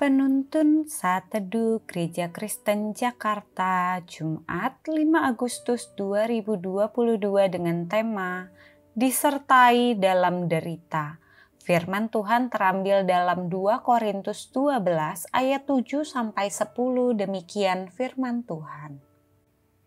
Penuntun Saat Teduh Gereja Kristen Jakarta, Jumat 5 Agustus 2022 dengan tema Disertai dalam Derita. Firman Tuhan terambil dalam 2 Korintus 12 ayat 7-10. Demikian firman Tuhan.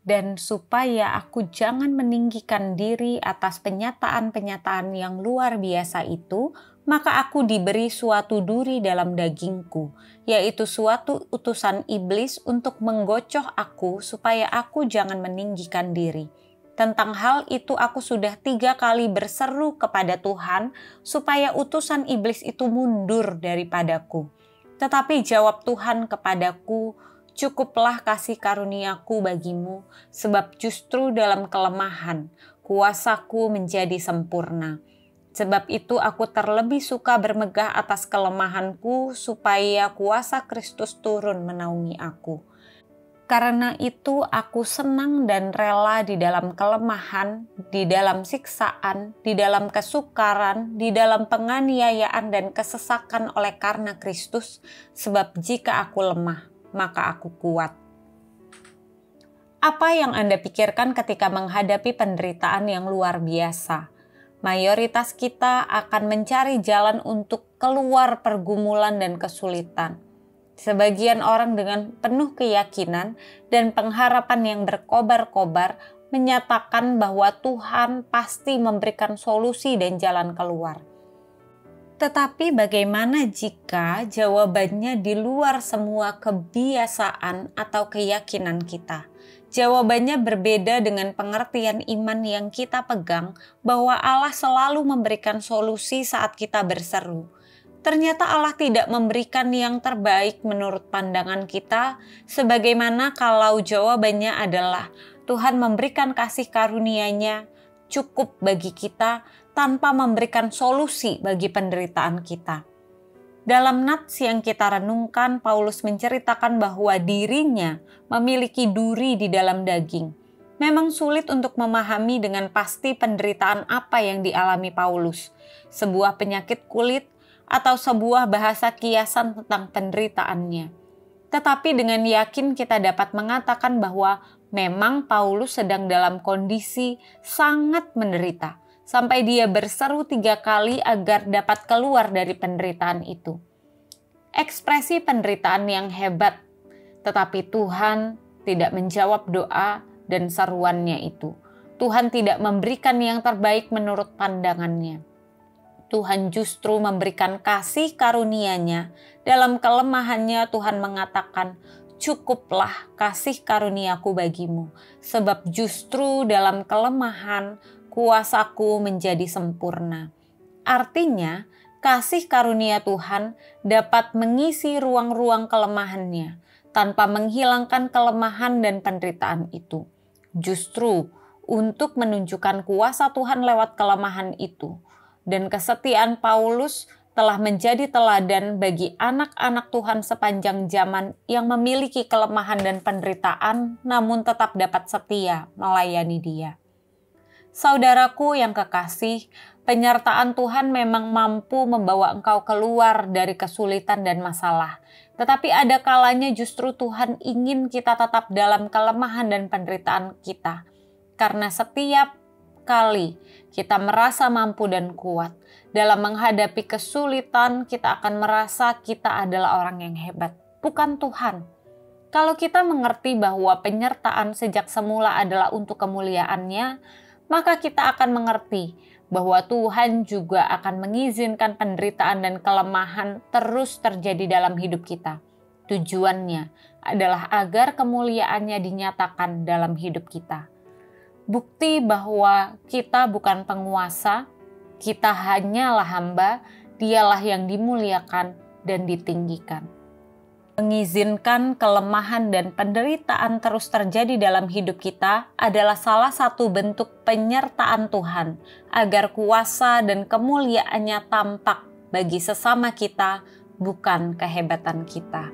Dan supaya aku jangan meninggikan diri atas penyataan-penyataan yang luar biasa itu, maka aku diberi suatu duri dalam dagingku, yaitu suatu utusan iblis untuk menggocoh aku supaya aku jangan meninggikan diri. Tentang hal itu aku sudah 3 kali berseru kepada Tuhan supaya utusan iblis itu mundur daripadaku. Tetapi jawab Tuhan kepadaku, "Cukuplah kasih karuniaku bagimu, sebab justru dalam kelemahan kuasaku menjadi sempurna. Sebab itu aku terlebih suka bermegah atas kelemahanku, supaya kuasa Kristus turun menaungi aku. Karena itu aku senang dan rela di dalam kelemahan, di dalam siksaan, di dalam kesukaran, di dalam penganiayaan dan kesesakan oleh karena Kristus, sebab jika aku lemah, maka aku kuat." Apa yang Anda pikirkan ketika menghadapi penderitaan yang luar biasa? Mayoritas kita akan mencari jalan untuk keluar pergumulan dan kesulitan. Sebagian orang dengan penuh keyakinan dan pengharapan yang berkobar-kobar menyatakan bahwa Tuhan pasti memberikan solusi dan jalan keluar. Tetapi bagaimana jika jawabannya di luar semua kebiasaan atau keyakinan kita? Jawabannya berbeda dengan pengertian iman yang kita pegang bahwa Allah selalu memberikan solusi saat kita berseru. Ternyata Allah tidak memberikan yang terbaik menurut pandangan kita, sebagaimana kalau jawabannya adalah Tuhan memberikan kasih karunia-Nya cukup bagi kita tanpa memberikan solusi bagi penderitaan kita. Dalam nats yang kita renungkan, Paulus menceritakan bahwa dirinya memiliki duri di dalam daging. Memang sulit untuk memahami dengan pasti penderitaan apa yang dialami Paulus, sebuah penyakit kulit atau sebuah bahasa kiasan tentang penderitaannya. Tetapi dengan yakin kita dapat mengatakan bahwa memang Paulus sedang dalam kondisi sangat menderita, sampai dia berseru 3 kali agar dapat keluar dari penderitaan itu. Ekspresi penderitaan yang hebat, tetapi Tuhan tidak menjawab doa dan seruannya itu. Tuhan tidak memberikan yang terbaik menurut pandangannya. Tuhan justru memberikan kasih karunia-Nya. Dalam kelemahannya Tuhan mengatakan, "Cukuplah kasih karuniaku bagimu, sebab justru dalam kelemahan kuasaku menjadi sempurna." Artinya, kasih karunia Tuhan dapat mengisi ruang-ruang kelemahannya tanpa menghilangkan kelemahan dan penderitaan itu. Justru untuk menunjukkan kuasa Tuhan lewat kelemahan itu. Dan kesetiaan Paulus telah menjadi teladan bagi anak-anak Tuhan sepanjang zaman yang memiliki kelemahan dan penderitaan namun tetap dapat setia melayani Dia. Saudaraku yang kekasih, penyertaan Tuhan memang mampu membawa engkau keluar dari kesulitan dan masalah. Tetapi ada kalanya justru Tuhan ingin kita tetap dalam kelemahan dan penderitaan kita. Karena setiap kali kita merasa mampu dan kuat, dalam menghadapi kesulitan kita akan merasa kita adalah orang yang hebat, bukan Tuhan. Kalau kita mengerti bahwa penyertaan sejak semula adalah untuk kemuliaan-Nya, maka kita akan mengerti bahwa Tuhan juga akan mengizinkan penderitaan dan kelemahan terus terjadi dalam hidup kita. Tujuannya adalah agar kemuliaan-Nya dinyatakan dalam hidup kita. Bukti bahwa kita bukan penguasa, kita hanyalah hamba, Dialah yang dimuliakan dan ditinggikan. Mengizinkan kelemahan dan penderitaan terus terjadi dalam hidup kita adalah salah satu bentuk penyertaan Tuhan agar kuasa dan kemuliaan-Nya tampak bagi sesama kita, bukan kehebatan kita.